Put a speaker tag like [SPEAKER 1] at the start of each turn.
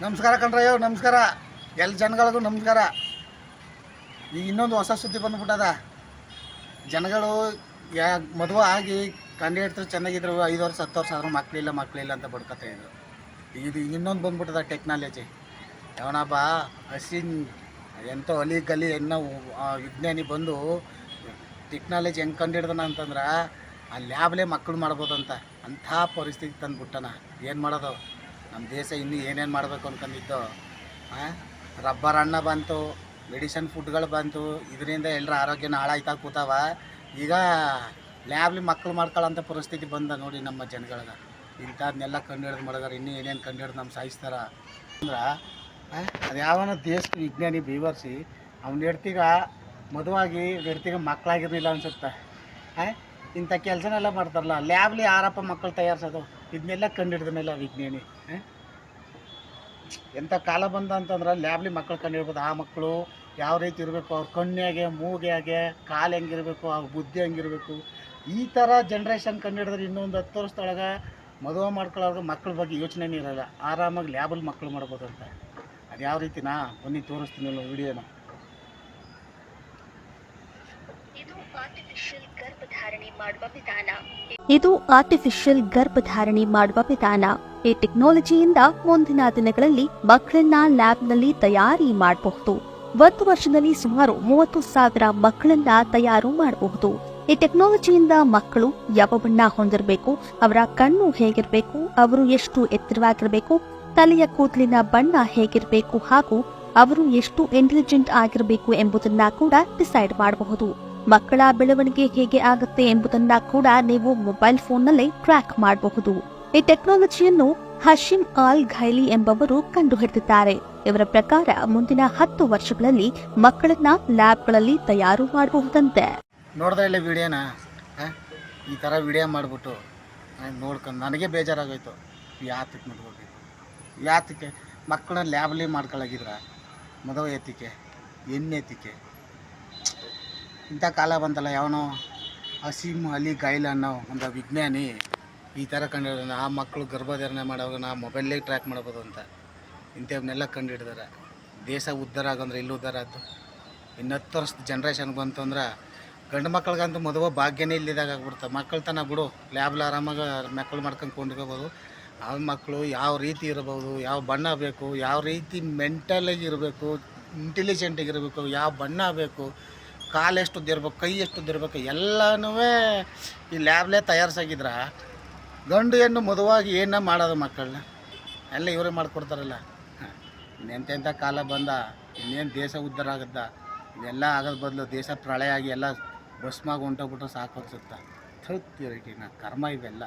[SPEAKER 1] ನಮಸ್ಕಾರ ಕಣ್ರಯ್ಯೋ, ನಮಸ್ಕಾರ ಎಲ್ಲ ಜನಗಳಿಗೂ ನಮಸ್ಕಾರ. ಈಗ ಇನ್ನೊಂದು ಹೊಸ ಸುದ್ದಿ ಬಂದ್ಬಿಟ್ಟದ. ಜನಗಳು ಮದುವೆ ಆಗಿ ಕಂಡು ಹಿಡ್ತಾರೆ, ಚೆನ್ನಾಗಿದ್ರು 5 ವರ್ಷ 10 ವರ್ಷ ಆದರೂ ಮಕ್ಕಳಿಲ್ಲ ಅಂತ ಬಡ್ಕೊತಾ ಇದ್ರು. ಇದು ಇನ್ನೊಂದು ಬಂದ್ಬಿಟ್ಟದ ಟೆಕ್ನಾಲಜಿ. ಯಾವನಪ್ಪ ಹಸಿನ್ ಎಂಥೋ ಅಲಿ ಗಲಿ ಏನೋ ವಿಜ್ಞಾನಿ ಬಂದು ಟೆಕ್ನಾಲಜಿ ಹೆಂಗೆ ಕಂಡು ಹಿಡ್ದನ ಅಂತಂದ್ರೆ ಆ ಲ್ಯಾಬ್ಲೇ ಮಕ್ಕಳು ಮಾಡ್ಬೋದಂತ ಅಂಥ ಪರಿಸ್ಥಿತಿ ತಂದುಬಿಟ್ಟನ. ಏನು ಮಾಡೋದು? ನಮ್ಮ ದೇಶ ಇನ್ನೂ ಏನೇನು ಮಾಡಬೇಕು ಅಂದ್ಕೊಂಡಿದ್ದು. ರಬ್ಬರ್ ಹಣ್ಣು ಬಂತು, ಮೆಡಿಸನ್ ಫುಡ್ಗಳು ಬಂತು, ಇದರಿಂದ ಎಲ್ಲರ ಆರೋಗ್ಯನ ಹಾಳಾಯ್ತಾ ಕೂತಾವ. ಈಗ ಲ್ಯಾಬ್ಲಿ ಮಕ್ಕಳು ಮಾಡ್ಕೊಳ್ಳೋಂಥ ಪರಿಸ್ಥಿತಿ ಬಂದ ನೋಡಿ ನಮ್ಮ ಜನಗಳಿಗೆ. ಇಂಥದ್ದನ್ನೆಲ್ಲ ಕಂಡು ಹಿಡ್ದು ಮಾಡಿದಾರೆ. ಇನ್ನೂ ಏನೇನು ಕಂಡು ಹಿಡ್ದು ನಮ್ಮ ಸಾಯಿಸ್ತಾರ ಅಂದ್ರೆ ಅದು ಯಾವನ ದೇಶದ ವಿಜ್ಞಾನಿ ಬೇವರ್ಸಿ ಅವ್ನ ಹೆಡ್ತಿಗ ಮದುವಾಗಿ ಹೆಡ್ತಿಗೆ ಮಕ್ಕಳಾಗಿರಲಿಲ್ಲ ಅನ್ಸುತ್ತೆ. ಇಂಥ ಕೆಲಸನೆಲ್ಲ ಮಾಡ್ತಾರಲ್ಲ, ಲ್ಯಾಬ್ಲಿ ಯಾರಪ್ಪ ಮಕ್ಕಳು ತಯಾರಿಸೋದು? ಇದನ್ನೆಲ್ಲ ಕಂಡು ಹಿಡ್ದನೆಲ್ಲ ವಿಜ್ಞಾನಿ. ಎಂಥ ಕಾಲ ಬಂದ ಅಂತಂದ್ರೆ ಲ್ಯಾಬ್ಲಿ ಮಕ್ಕಳು ಕಂಡು ಹಿಡ್ಬೋದು. ಆ ಮಕ್ಕಳು ಯಾವ ರೀತಿ ಇರಬೇಕು, ಅವ್ರ ಕಣ್ಣಿಗೆ ಮೂಗಿಯಾಗೆ ಕಾಲು ಹೆಂಗಿರಬೇಕು, ಅವ್ರ ಬುದ್ಧಿ ಹೆಂಗಿರಬೇಕು, ಈ ಥರ ಜನ್ರೇಷನ್ ಕಂಡು ಹಿಡಿದ್ರೆ ಇನ್ನೊಂದು 10 ವರ್ಷದೊಳಗೆ ಮದುವೆ ಮಾಡ್ಕೊಳ್ಳೋರ್ಗೆ ಮಕ್ಕಳ ಬಗ್ಗೆ ಯೋಚನೆನೇ ಇರೋಲ್ಲ. ಆರಾಮಾಗಿ ಲ್ಯಾಬಲ್ಲಿ ಮಕ್ಕಳು ಮಾಡ್ಬೋದು ಅಂತ. ಅದು ಯಾವ ರೀತಿನಾ ಬನ್ನಿ ತೋರಿಸ್ತೀನಲ್ಲ ವಿಡಿಯೋನ.
[SPEAKER 2] ಇದು ಆರ್ಟಿಫಿಷಿಯಲ್ ಗರ್ಭಧಾರಣೆ ಮಾಡುವ ವಿಧಾನ. ಈ ಟೆಕ್ನಾಲಜಿಯಿಂದ ಮುಂದಿನ ದಿನಗಳಲ್ಲಿ ಮಕ್ಕಳನ್ನ ಲ್ಯಾಬ್ನಲ್ಲಿ ತಯಾರಿ ಮಾಡಬಹುದು. 1 ವರ್ಷದಲ್ಲಿ ಸುಮಾರು 30,000 ಮಕ್ಕಳನ್ನ ತಯಾರು ಮಾಡಬಹುದು. ಈ ಟೆಕ್ನಾಲಜಿಯಿಂದ ಮಕ್ಕಳು ಯಾವ ಬಣ್ಣ ಹೊಂದಿರಬೇಕು, ಅವರ ಕಣ್ಣು ಹೇಗಿರಬೇಕು, ಅವರು ಎಷ್ಟು ಎತ್ತರವಾಗಿರಬೇಕು, ತಲೆಯ ಕೂದಲಿನ ಬಣ್ಣ ಹೇಗಿರಬೇಕು ಹಾಗೂ ಅವರು ಎಷ್ಟು ಇಂಟೆಲಿಜೆಂಟ್ ಆಗಿರಬೇಕು ಎಂಬುದನ್ನ ಕೂಡ ಡಿಸೈಡ್ ಮಾಡಬಹುದು. ಮಕ್ಕಳ ಬೆಳವಣಿಗೆ ಹೇಗೆ ಆಗುತ್ತೆ ಎಂಬುದನ್ನ ಕೂಡ ನೀವು ಮೊಬೈಲ್ ಫೋನ್ನಲ್ಲೇ ಟ್ರ್ಯಾಕ್ ಮಾಡಬಹುದು. ಈ ಟೆಕ್ನಾಲಜಿಯನ್ನು ಹಶೀಮ್ ಅಲ್ ಘೈಲಿ ಎಂಬವರು ಕಂಡುಹಿಡಿದಿದ್ದಾರೆ. ಇವರ ಪ್ರಕಾರ ಮುಂದಿನ 10 ವರ್ಷಗಳಲ್ಲಿ ಮಕ್ಕಳನ್ನ ಲ್ಯಾಬ್ಗಳಲ್ಲಿ ತಯಾರು ಮಾಡಬಹುದಂತೆ.
[SPEAKER 1] ನೋಡಿದ್ರೆ ಇಲ್ಲ ವಿಡಿಯೋನ, ಈ ಥರ ವಿಡಿಯೋ ಮಾಡಿಬಿಟ್ಟು ನೋಡ್ಕೊಂಡು ನನಗೆ ಬೇಜಾರಾಗೋಯ್ತು. ಯಾತಕ್ಕೆ ಮದುವೆ, ಯಾತಕ್ಕೆ ಮಕ್ಕಳನ್ನ ಲ್ಯಾಬ್ಲಿ ಮಾಡ್ಕೊಳ್ಳಾಗಿದ್ರ ಮದುವೆ ಎತ್ತಿಕೆ ಎತ್ತಿಕೆ? ಇಂಥ ಕಾಲ ಬಂತಲ್ಲ. ಯಾವನೋ ಹಸೀಮ್ ಅಲಿ ಗೈಲ್ ಅನ್ನೋ ಒಂದು ವಿಜ್ಞಾನಿ ಈ ಥರ ಕಂಡು ಆ ಮಕ್ಕಳು ಗರ್ಭಧಾರಣೆ ಮಾಡೋವಾಗ ನಾ ಮೊಬೈಲೇ ಟ್ರ್ಯಾಕ್ ಮಾಡ್ಬೋದು ಅಂತ ಇಂಥವನ್ನೆಲ್ಲ ಕಂಡು ಹಿಡಿದಾರೆ. ದೇಶ ಉದ್ಧಾರ ಆಗಂದ್ರೆ ಇಲ್ಲಿ ಉದ್ಧಾರ ಆಯ್ತು. ಇನ್ನು 10 ವರ್ಷದ ಜನ್ರೇಷನ್ಗೆ ಬಂತು ಅಂದ್ರೆ ಗಂಡು ಮಕ್ಳಿಗಂತೂ ಮದುವೆ ಭಾಗ್ಯನೇ ಇಲ್ಲಿದಾಗ ಆಗ್ಬಿಡ್ತಾರೆ. ಮಕ್ಕಳು ತನ ಬಿಡು, ಲ್ಯಾಬ್ಲಿ ಆರಾಮಾಗಿ ಮಕ್ಕಳು ಮಾಡ್ಕೊಂಡು ಕೊಂಡಿರ್ಬೋದು. ಆ ಮಕ್ಕಳು ಯಾವ ರೀತಿ ಇರ್ಬೋದು, ಯಾವ ಬಣ್ಣ ಬೇಕು, ಯಾವ ರೀತಿ ಮೆಂಟಲಾಗಿ ಇರಬೇಕು, ಇಂಟೆಲಿಜೆಂಟಾಗಿರಬೇಕು, ಯಾವ ಬಣ್ಣ ಬೇಕು, ಕಾಲು ಎಷ್ಟುದ್ದಿರ್ಬೇಕು, ಕೈ ಎಷ್ಟುದ್ದಿರ್ಬೇಕು, ಎಲ್ಲನೂ ಈ ಲ್ಯಾಬ್ಲೇ ತಯಾರಿಸಾಗಿದ್ರೆ ಗಂಡು ಹೆಣ್ಣು ಮದುವಾಗಿ ಏನ ಮಾಡೋದು ಮಕ್ಕಳನ್ನ ಎಲ್ಲ ಇವರೇ ಮಾಡಿಕೊಡ್ತಾರಲ್ಲ. ಇನ್ನೆಂತೆಂಥ ಕಾಲ ಬಂದ, ಇನ್ನೇನು ದೇಶ ಉದ್ಧಾರ ಆಗದ್ದ? ಇವೆಲ್ಲ ಆಗೋದು ಬದಲು ದೇಶ ಪ್ರಳಯ ಆಗಿ ಎಲ್ಲ ಭಸ್ಮಾಗಿ ಹೊಂಟೋಗ್ಬಿಟ್ರೆ ಸಾಕು ಅನ್ಸುತ್ತೆ. ಕರ್ಮ ಇವೆಲ್ಲ.